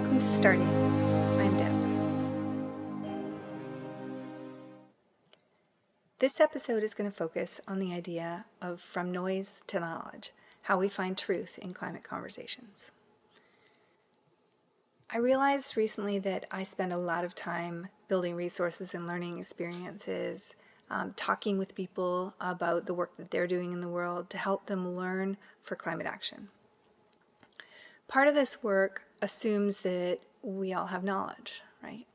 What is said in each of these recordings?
Welcome to Starting. I'm Deb. This episode is going to focus on the idea of from noise to knowledge, how we find truth in climate conversations. I realized recently that I spend a lot of time building resources and learning experiences, talking with people about the work that they're doing in the world to help them learn for climate action. Part of this work assumes that we all have knowledge, right?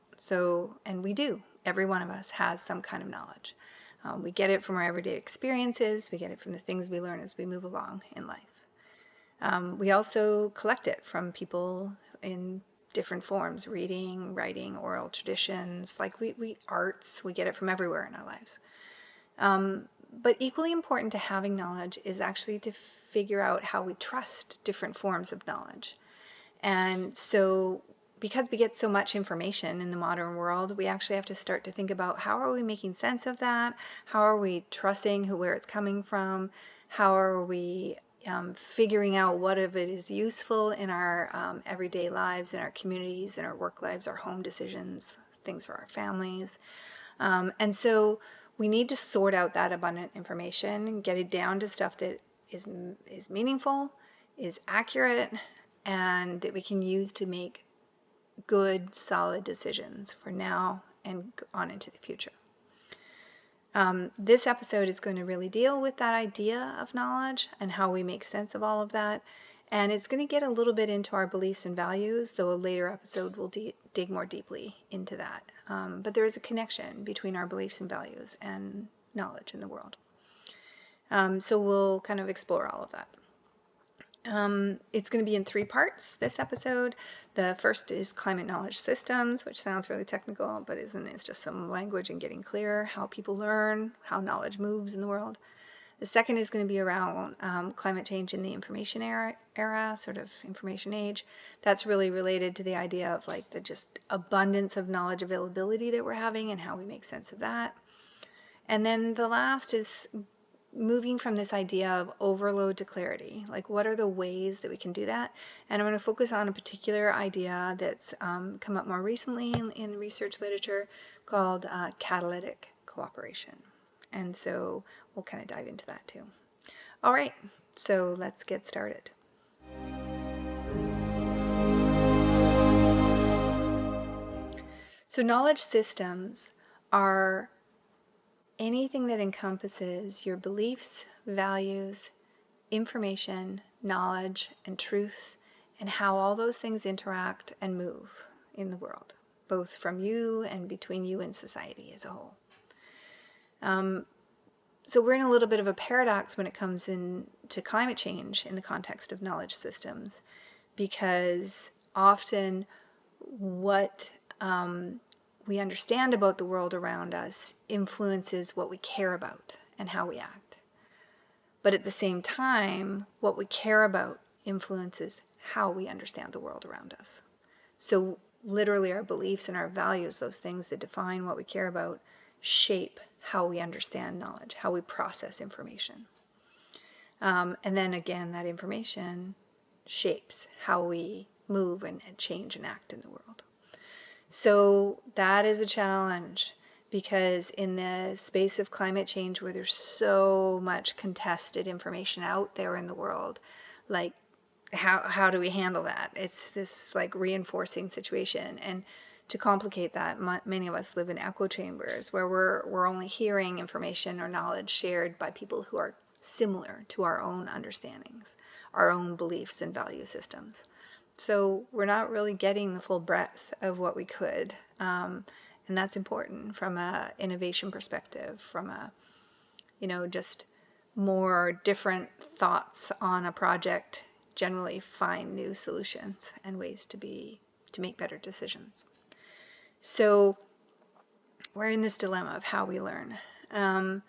And we do. Every one of us has some kind of knowledge. We get it from our everyday experiences. We get it from the things we learn as we move along in life. We also collect it from people in different forms, reading, writing, oral traditions, like arts. We get it from everywhere in our lives. But equally important to having knowledge is actually to figure out how we trust different forms of knowledge. And so because we get so much information in the modern world, we actually have to start to think about how are we making sense of that? How are we trusting where it's coming from? How are we figuring out what of it is useful in our everyday lives, in our communities, in our work lives, our home decisions, things for our families. And so we need to sort out that abundant information and get it down to stuff that is meaningful, is accurate, and that we can use to make good, solid decisions for now and on into the future. This episode is going to really deal with that idea of knowledge and how we make sense of all of that. And it's going to get a little bit into our beliefs and values, though a later episode will dig more deeply into that. But there is a connection between our beliefs and values and knowledge in the world. So we'll kind of explore all of that. It's going to be in 3 parts, this episode. The first is climate knowledge systems, which sounds really technical, but isn't. It's just some language and getting clear how people learn, how knowledge moves in the world. The second is going to be around climate change in the information era, sort of information age. That's really related to the idea of like the just abundance of knowledge availability that we're having and how we make sense of that. And then the last is moving from this idea of overload to clarity, like what are the ways that we can do that? And I'm going to focus on a particular idea that's come up more recently in research literature called catalytic cooperation. And so we'll kind of dive into that too. All right, so let's get started. So knowledge systems are anything that encompasses your beliefs, values, information, knowledge, and truth, and how all those things interact and move in the world, both from you and between you and society as a whole. So we're in a little bit of a paradox when it comes into climate change in the context of knowledge systems, because often what we understand about the world around us influences what we care about and how we act. But at the same time, what we care about influences how we understand the world around us. So literally our beliefs and our values, those things that define what we care about, shape how we understand knowledge, how we process information. And then again, that information shapes how we move and change and act in the world. So that is a challenge, because in the space of climate change where there's so much contested information out there in the world, like how do we handle that? It's this like reinforcing situation. And to complicate that, many of us live in echo chambers where we're only hearing information or knowledge shared by people who are similar to our own understandings, our own beliefs and value systems. So we're not really getting the full breadth of what we could. And that's important from an innovation perspective, from a, just more different thoughts on a project generally find new solutions and ways to make better decisions. So we're in this dilemma of how we learn. When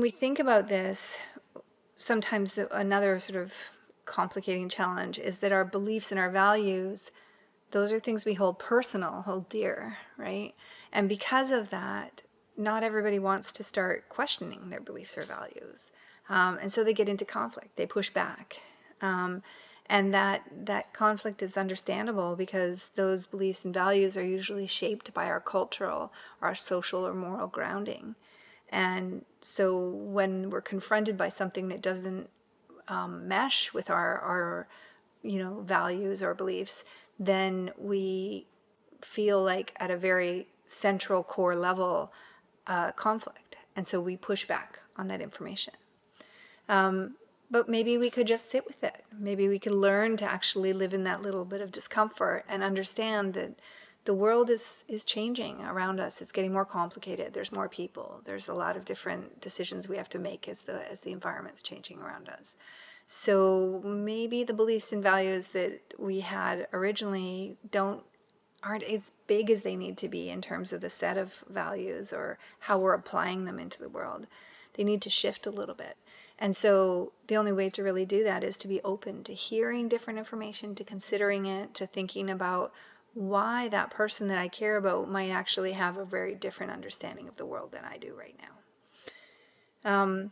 we think about this, sometimes another sort of complicating challenge is that our beliefs and our values, those are things we hold personal, hold dear, right? And because of that, not everybody wants to start questioning their beliefs or values. And so they get into conflict, they push back. And that conflict is understandable because those beliefs and values are usually shaped by our cultural, our social or moral grounding. And so when we're confronted by something that doesn't mesh with our values or beliefs, then we feel like at a very central core level conflict. And so we push back on that information. Um, but maybe we could just sit with it. Maybe we could learn to actually live in that little bit of discomfort and understand that the world is changing around us. It's getting more complicated. There's more people. There's a lot of different decisions we have to make as the environment's changing around us. So maybe the beliefs and values that we had originally aren't as big as they need to be in terms of the set of values or how we're applying them into the world. They need to shift a little bit. And so the only way to really do that is to be open to hearing different information, to considering it, to thinking about why that person that I care about might actually have a very different understanding of the world than I do right now.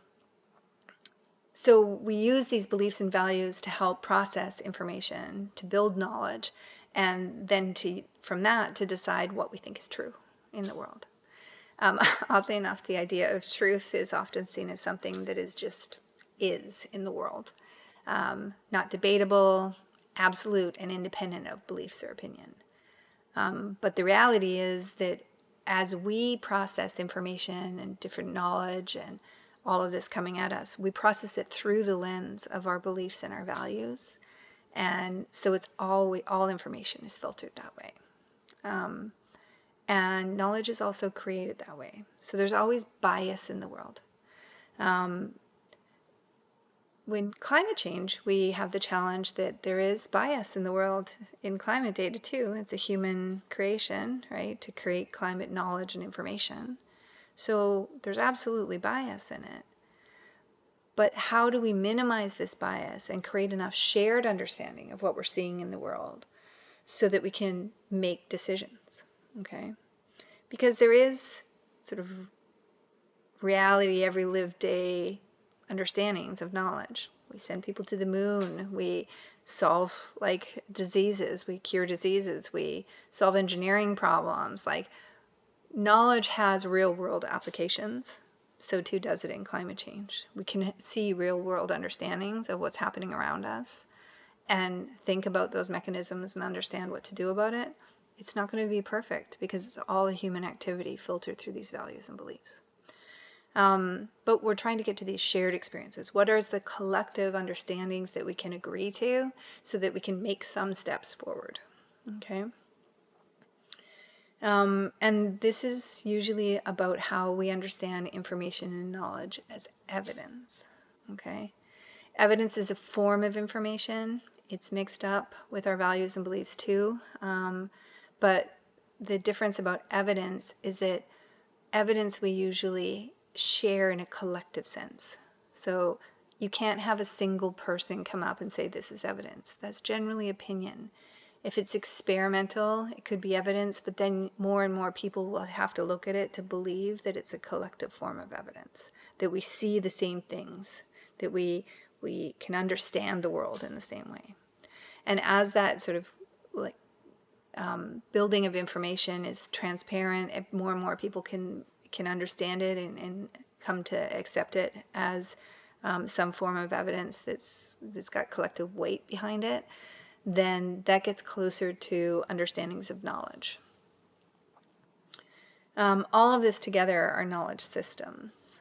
So we use these beliefs and values to help process information, to build knowledge, and then from that to decide what we think is true in the world. Oddly enough, the idea of truth is often seen as something that is in the world, not debatable, absolute, and independent of beliefs or opinion. But the reality is that as we process information and different knowledge and all of this coming at us, we process it through the lens of our beliefs and our values. And so it's all information is filtered that way. And knowledge is also created that way. So there's always bias in the world. When climate change, we have the challenge that there is bias in the world in climate data too. It's a human creation, right, to create climate knowledge and information. So there's absolutely bias in it. But how do we minimize this bias and create enough shared understanding of what we're seeing in the world so that we can make decisions, okay? Because there is sort of reality, every lived day understandings of knowledge. We send people to the moon. We solve diseases. We cure diseases. We solve engineering problems. Like knowledge has real world applications. So too does it in climate change. We can see real world understandings of what's happening around us and think about those mechanisms and understand what to do about it. It's not going to be perfect because it's all a human activity filtered through these values and beliefs. But we're trying to get to these shared experiences. What are the collective understandings that we can agree to so that we can make some steps forward? Okay. And this is usually about how we understand information and knowledge as evidence. Okay. Evidence is a form of information. It's mixed up with our values and beliefs too. But the difference about evidence is that evidence we usually share in a collective sense. So you can't have a single person come up and say this is evidence. That's generally opinion. If it's experimental, it could be evidence, but then more and more people will have to look at it to believe that it's a collective form of evidence, that we see the same things, that we can understand the world in the same way. And as that sort of building of information is transparent, more and more people can understand it and come to accept it as some form of evidence that's got collective weight behind it, then that gets closer to understandings of knowledge. All of this together are knowledge systems.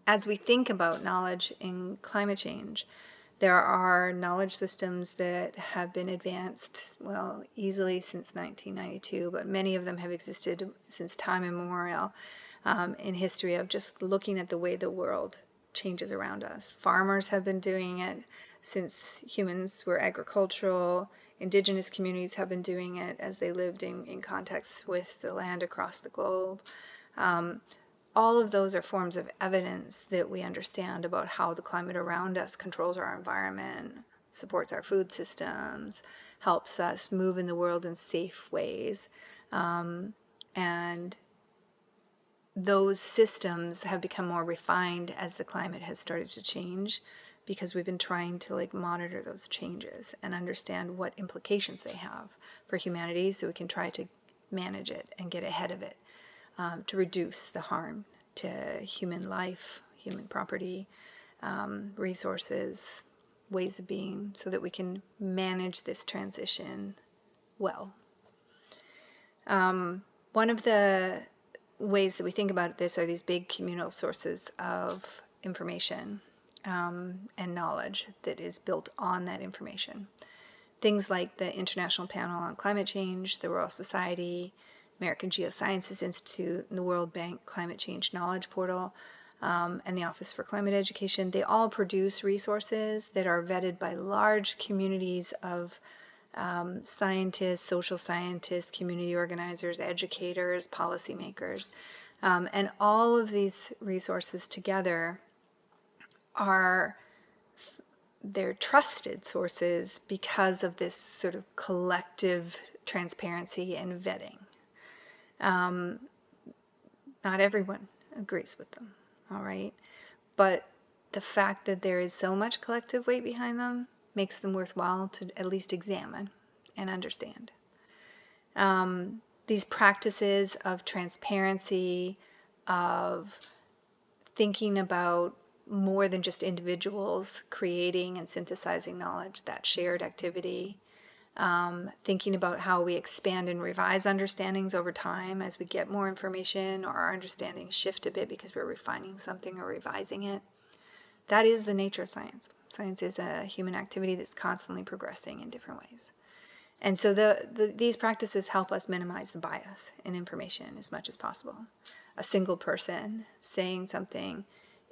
As we think about knowledge in climate change, there are knowledge systems that have been advanced, well, easily since 1992, but many of them have existed since time immemorial in history of just looking at the way the world changes around us. Farmers have been doing it since humans were agricultural. Indigenous communities have been doing it as they lived in context with the land across the globe. All of those are forms of evidence that we understand about how the climate around us controls our environment, supports our food systems, helps us move in the world in safe ways. And those systems have become more refined as the climate has started to change, because we've been trying to like monitor those changes and understand what implications they have for humanity, so we can try to manage it and get ahead of it, to reduce the harm to human life, human property, resources, ways of being, so that we can manage this transition well. One of the ways that we think about this are these big communal sources of information, and knowledge that is built on that information. Things like the International Panel on Climate Change, the Royal Society, American Geosciences Institute, and the World Bank Climate Change Knowledge Portal, and the Office for Climate Education. They all produce resources that are vetted by large communities of scientists, social scientists, community organizers, educators, policymakers. And all of these resources together they're trusted sources because of this sort of collective transparency and vetting. Not everyone agrees with them, all right? But the fact that there is so much collective weight behind them makes them worthwhile to at least examine and understand. These practices of transparency, of thinking about more than just individuals creating and synthesizing knowledge, that shared activity, thinking about how we expand and revise understandings over time as we get more information, or our understandings shift a bit because we're refining something or revising it. That is the nature of science. Science is a human activity that's constantly progressing in different ways. And so these practices help us minimize the bias in information as much as possible. A single person saying something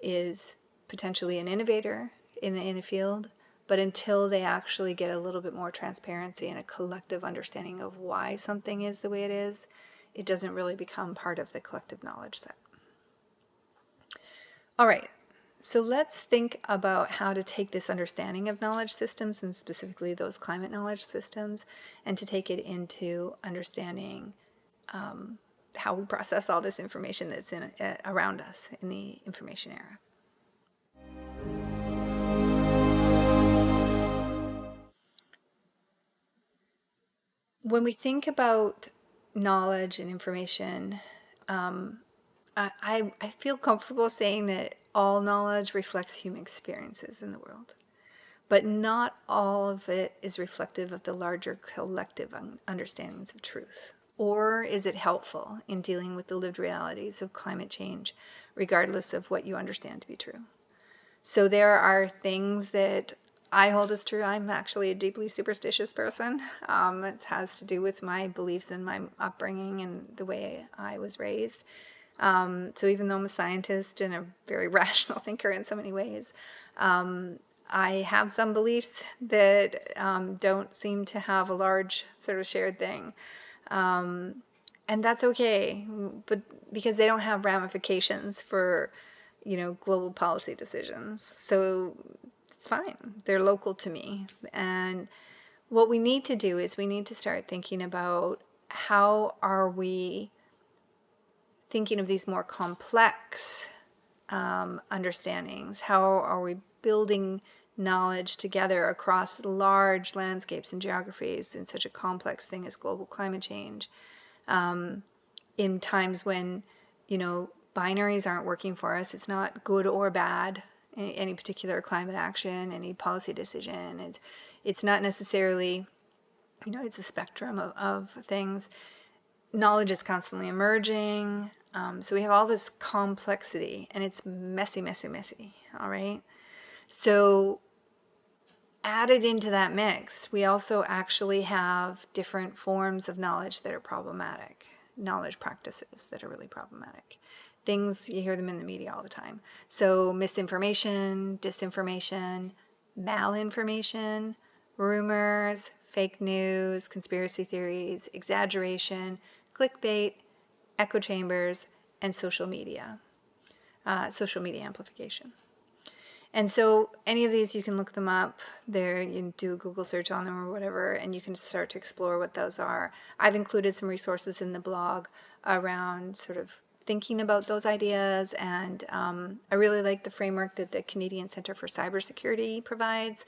is potentially an innovator in a field, but until they actually get a little bit more transparency and a collective understanding of why something is the way it is, it doesn't really become part of the collective knowledge set. All right, so let's think about how to take this understanding of knowledge systems, and specifically those climate knowledge systems, and to take it into understanding how we process all this information that's around us in the information era. When we think about knowledge and information, I feel comfortable saying that all knowledge reflects human experiences in the world, but not all of it is reflective of the larger collective understandings of truth. Or is it helpful in dealing with the lived realities of climate change, regardless of what you understand to be true? So there are things that I hold as true. I'm actually a deeply superstitious person. It has to do with my beliefs and my upbringing and the way I was raised. So even though I'm a scientist and a very rational thinker in so many ways, I have some beliefs that don't seem to have a large sort of shared thing. And that's okay, but because they don't have ramifications for, global policy decisions. So it's fine. They're local to me. And what we need to do is we need to start thinking about how are we thinking of these more complex understandings? How are we building knowledge together across large landscapes and geographies in such a complex thing as global climate change, in times when, binaries aren't working for us? It's not good or bad, any particular climate action, any policy decision. It's not necessarily, it's a spectrum of things. Knowledge is constantly emerging. So we have all this complexity, and it's messy, messy, messy, all right? So added into that mix, we also actually have different forms of knowledge that are problematic, knowledge practices that are really problematic. Things, you hear them in the media all the time. So misinformation, disinformation, malinformation, rumors, fake news, conspiracy theories, exaggeration, clickbait, echo chambers, and social media amplification. And so any of these, you can look them up there, you can do a Google search on them or whatever, and you can start to explore what those are. I've included some resources in the blog around sort of thinking about those ideas. And I really like the framework that the Canadian Centre for Cybersecurity provides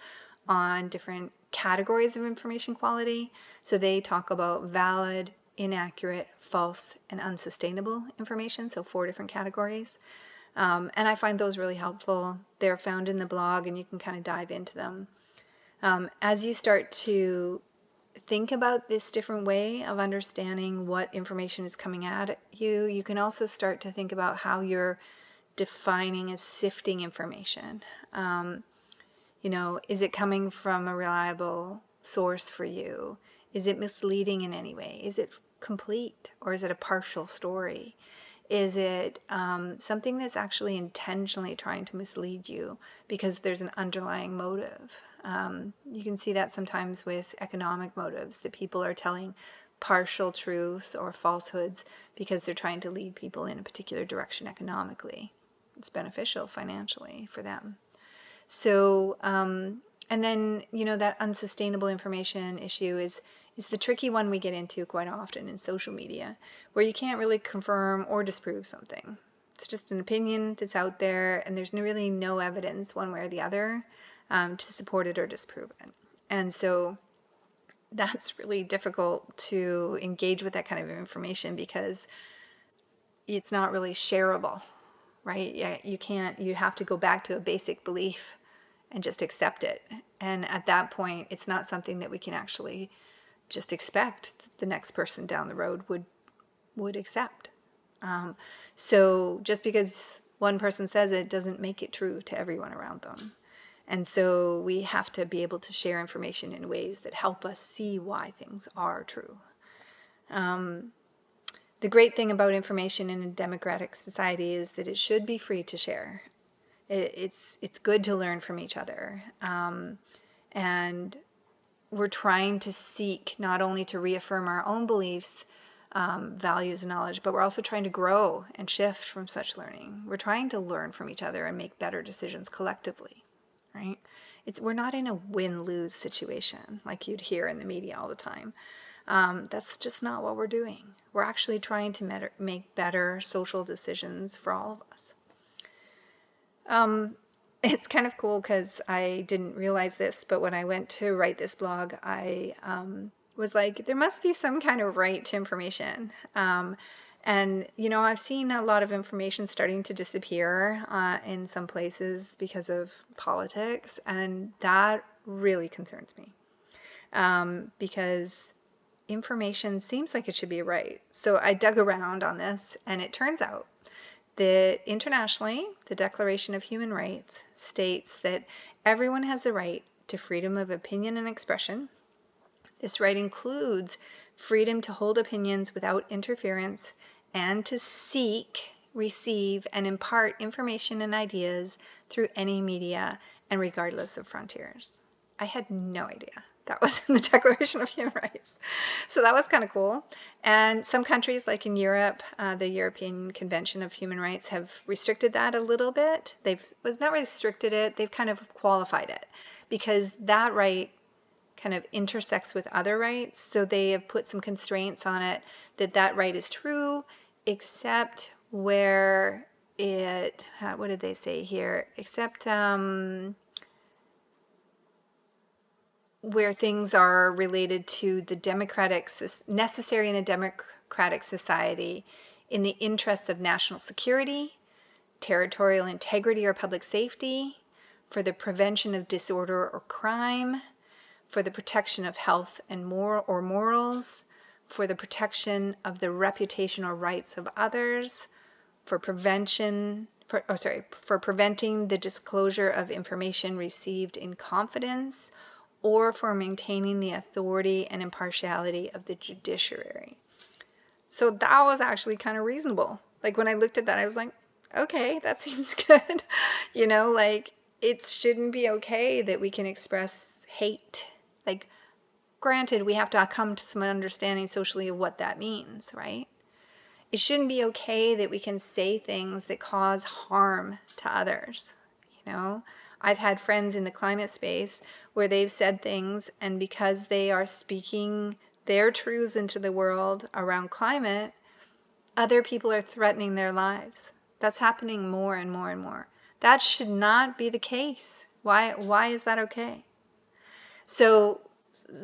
on different categories of information quality. So they talk about valid, inaccurate, false, and unsustainable information. So 4 different categories. And I find those really helpful. They're found in the blog, and you can kind of dive into them. As you start to think about this different way of understanding what information is coming at you, you can also start to think about how you're defining as sifting information. Is it coming from a reliable source for you? Is it misleading in any way? Is it complete, or is it a partial story? Is it something that's actually intentionally trying to mislead you because there's an underlying motive? You can see that sometimes with economic motives, that people are telling partial truths or falsehoods because they're trying to lead people in a particular direction economically. It's beneficial financially for them. So, and then, that unsustainable information issue is the tricky one we get into quite often in social media, where you can't really confirm or disprove something. It's just an opinion that's out there, and there's really no evidence one way or the other to support it or disprove it. And so that's really difficult to engage with that kind of information because it's not really shareable, right? Yeah, you have to go back to a basic belief and just accept it. And at that point, it's not something that we can actually just expect the next person down the road would accept. So just because one person says it doesn't make it true to everyone around them. And so we have to be able to share information in ways that help us see why things are true. The great thing about information in a democratic society is that it should be free to share. It's good to learn from each other. And we're trying to seek not only to reaffirm our own beliefs, values, and knowledge, but we're also trying to grow and shift from such learning. We're trying to learn from each other and make better decisions collectively, right? We're not in a win-lose situation like you'd hear in the media all the time. That's just not what we're doing. We're actually trying to make better social decisions for all of us. It's kind of cool because I didn't realize this, but when I went to write this blog, I was like, there must be some kind of right to information. And, I've seen a lot of information starting to disappear in some places because of politics, and that really concerns me because information seems like it should be a right. So I dug around on this, and it turns out that internationally, the Declaration of Human Rights states that everyone has the right to freedom of opinion and expression. This right includes freedom to hold opinions without interference and to seek, receive, and impart information and ideas through any media and regardless of frontiers. I had no idea that was in the Declaration of Human Rights. So that was kind of cool. And some countries, like in Europe, the European Convention of Human Rights have restricted that a little bit. They've not restricted it, they've kind of qualified it because that right kind of intersects with other rights. So they have put some constraints on it that right is true, except where what did they say here? Except where things are related to the necessary in a democratic society in the interests of national security, territorial integrity or public safety, for the prevention of disorder or crime, for the protection of health and morals, for the protection of the reputation or rights of others, for preventing the disclosure of information received in confidence, or for maintaining the authority and impartiality of the judiciary. So that was actually kind of reasonable. Like when I looked at that, I was like, okay, that seems good. It shouldn't be okay that we can express hate. Like, granted, we have to come to some understanding socially of what that means, right? It shouldn't be okay that we can say things that cause harm to others, I've had friends in the climate space where they've said things, and because they are speaking their truths into the world around climate, other people are threatening their lives. That's happening more and more and more. That should not be the case. Why is that okay? So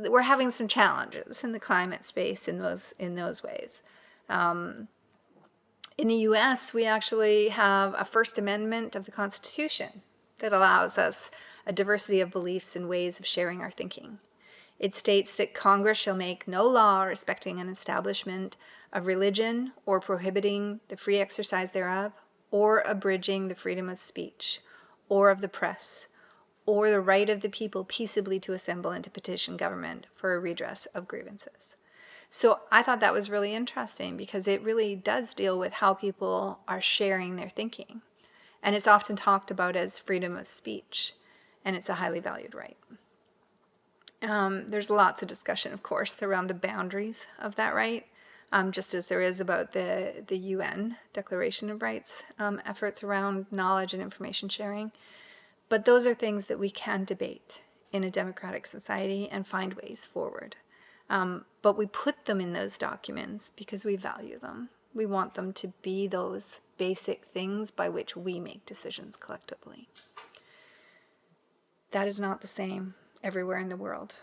we're having some challenges in the climate space in those ways. Um, in the US, we actually have a First Amendment of the Constitution that allows us a diversity of beliefs and ways of sharing our thinking. It states that Congress shall make no law respecting an establishment of religion or prohibiting the free exercise thereof, or abridging the freedom of speech, or of the press, or the right of the people peaceably to assemble and to petition government for a redress of grievances. So I thought that was really interesting because it really does deal with how people are sharing their thinking. And it's often talked about as freedom of speech, and it's a highly valued right. There's lots of discussion, of course, around the boundaries of that right, just as there is about the UN Declaration of Rights efforts around knowledge and information sharing. But those are things that we can debate in a democratic society and find ways forward. But we put them in those documents because we value them. We want them to be those basic things by which we make decisions collectively. That is not the same everywhere in the world.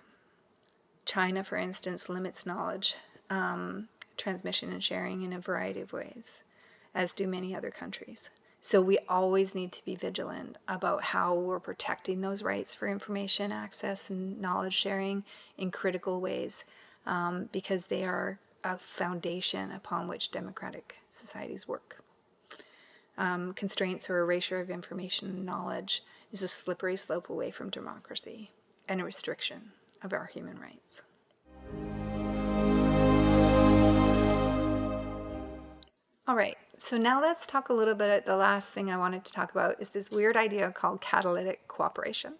China, for instance, limits knowledge transmission and sharing in a variety of ways, as do many other countries. So we always need to be vigilant about how we're protecting those rights for information access and knowledge sharing in critical ways, because they are a foundation upon which democratic societies work. Constraints or erasure of information and knowledge is a slippery slope away from democracy and a restriction of our human rights. All right, so now let's talk a little bit. The last thing I wanted to talk about is this weird idea called catalytic cooperation.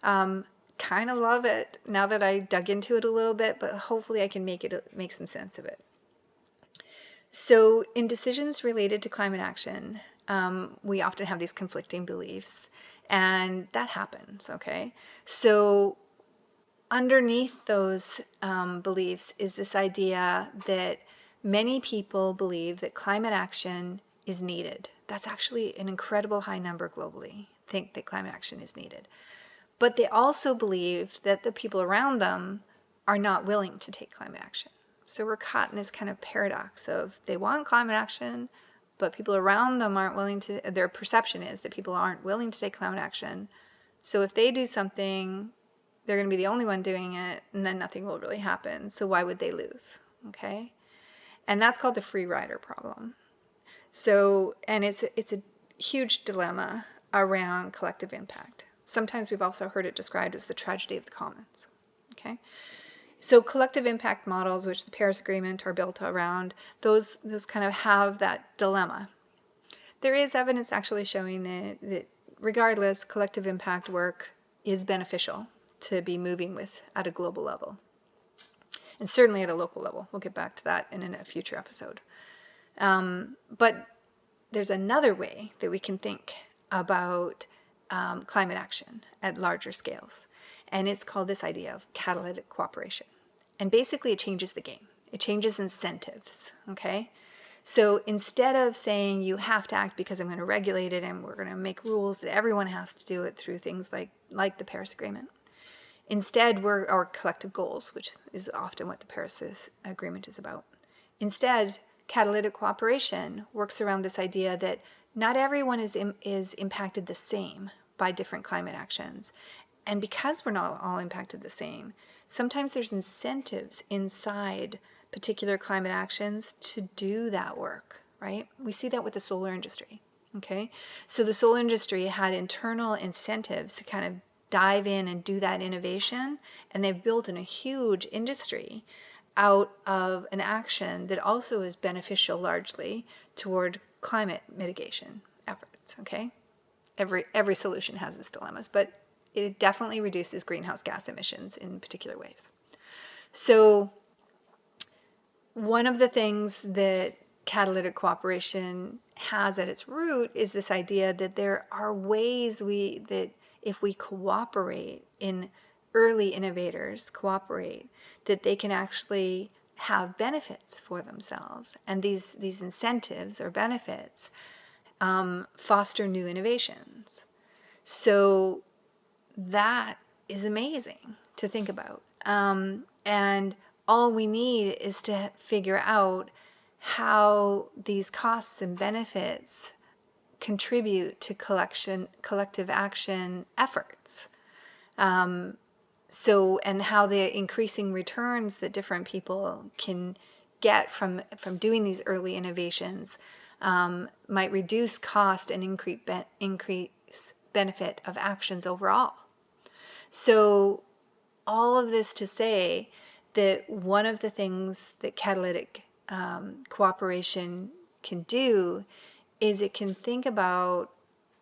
Kind of love it now that I dug into it a little bit, but hopefully I can make some sense of it. So in decisions related to climate action, we often have these conflicting beliefs, and that happens, okay? So underneath those beliefs is this idea that many people believe that climate action is needed. That's actually an incredible high number globally, think that climate action is needed. But they also believe that the people around them are not willing to take climate action. So we're caught in this kind of paradox of they want climate action, but people around them aren't willing to, their perception is that people aren't willing to take climate action. So if they do something, they're going to be the only one doing it, and then nothing will really happen. So why would they lose? Okay? And that's called the free rider problem. So, and it's a huge dilemma around collective impact. Sometimes we've also heard it described as the tragedy of the commons. Okay? So collective impact models, which the Paris Agreement are built around, those kind of have that dilemma. There is evidence actually showing that regardless, collective impact work is beneficial to be moving with at a global level. And certainly at a local level. We'll get back to that in a future episode. But there's another way that we can think about climate action at larger scales. And it's called this idea of catalytic cooperation. And basically it changes the game. It changes incentives, okay? So instead of saying you have to act because I'm going to regulate it and we're going to make rules that everyone has to do it through things like the Paris Agreement, instead, our collective goals, which is often what the Paris Agreement is about. Instead, catalytic cooperation works around this idea that not everyone is impacted the same by different climate actions. And because we're not all impacted the same, sometimes there's incentives inside particular climate actions to do that work, right? We see that with the solar industry, okay? So the solar industry had internal incentives to kind of dive in and do that innovation, and they've built in a huge industry out of an action that also is beneficial largely toward climate mitigation efforts, okay? Every solution has its dilemmas, but it definitely reduces greenhouse gas emissions in particular ways. So one of the things that catalytic cooperation has at its root is this idea that there are ways that if we cooperate, in early innovators cooperate, that they can actually have benefits for themselves. And these incentives or benefits foster new innovations. So that is amazing to think about. And all we need is to figure out how these costs and benefits contribute to collective action efforts. And how the increasing returns that different people can get from doing these early innovations might reduce cost and increase benefit of actions overall. So all of this to say that one of the things that catalytic cooperation can do is it can think about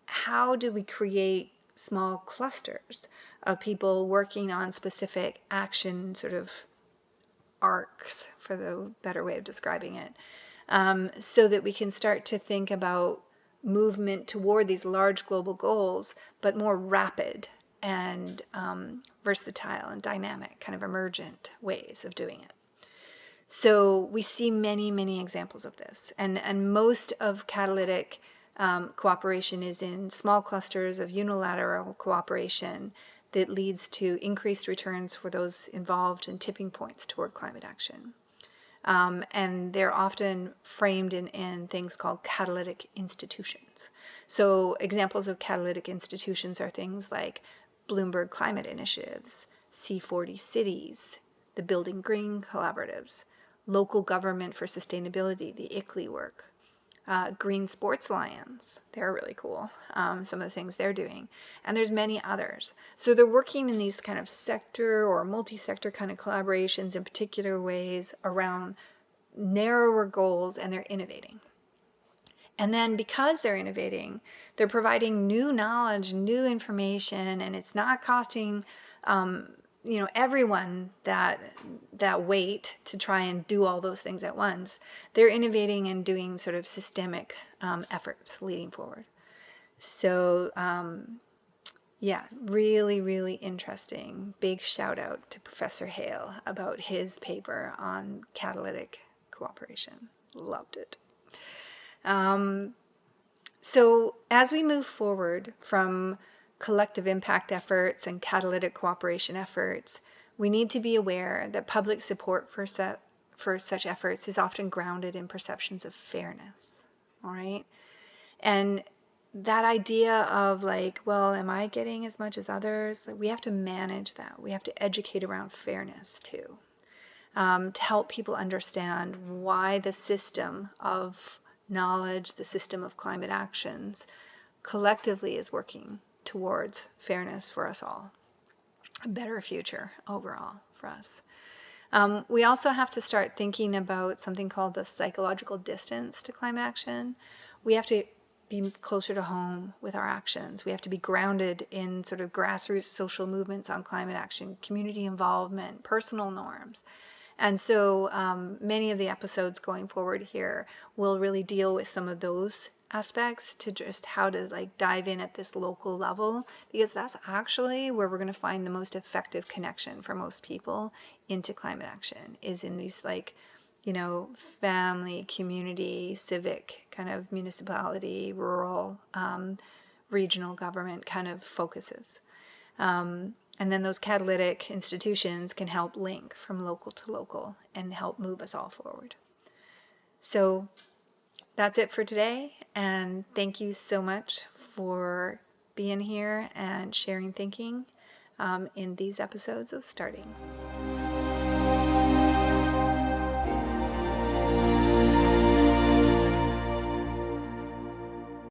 how do we create small clusters of people working on specific action sort of arcs, for the better way of describing it, so that we can start to think about movement toward these large global goals, but more rapid and versatile and dynamic, kind of emergent ways of doing it. So we see many, many examples of this. And most of catalytic cooperation is in small clusters of unilateral cooperation that leads to increased returns for those involved in tipping points toward climate action. And they're often framed in things called catalytic institutions. So examples of catalytic institutions are things like Bloomberg Climate Initiatives, C40 Cities, the Building Green Collaboratives, Local Government for Sustainability, the ICLEI work, Green Sports Lions. They're really cool, some of the things they're doing. And there's many others. So they're working in these kind of sector or multi-sector kind of collaborations in particular ways around narrower goals, and they're innovating. And then because they're innovating, they're providing new knowledge, new information, and it's not costing everyone that weight to try and do all those things at once. They're innovating and doing sort of systemic efforts leading forward. So yeah, really, really interesting. Big shout out to Professor Hale about his paper on catalytic cooperation. Loved it. So as we move forward from collective impact efforts and catalytic cooperation efforts, we need to be aware that public support for such efforts is often grounded in perceptions of fairness, all right? And that idea of like, well, am I getting as much as others? We have to manage that. We have to educate around fairness too, to help people understand why the system of knowledge, the system of climate actions, collectively is working towards fairness for us all, a better future overall for us. We also have to start thinking about something called the psychological distance to climate action. We have to be closer to home with our actions. We have to be grounded in sort of grassroots social movements on climate action, community involvement, personal norms. And so many of the episodes going forward here will really deal with some of those aspects, to just how to like dive in at this local level, because that's actually where we're going to find the most effective connection for most people into climate action, is in these like, family, community, civic, kind of municipality, rural, regional government kind of focuses. And then those catalytic institutions can help link from local to local and help move us all forward. So that's it for today, and thank you so much for being here and sharing thinking in these episodes of Starting.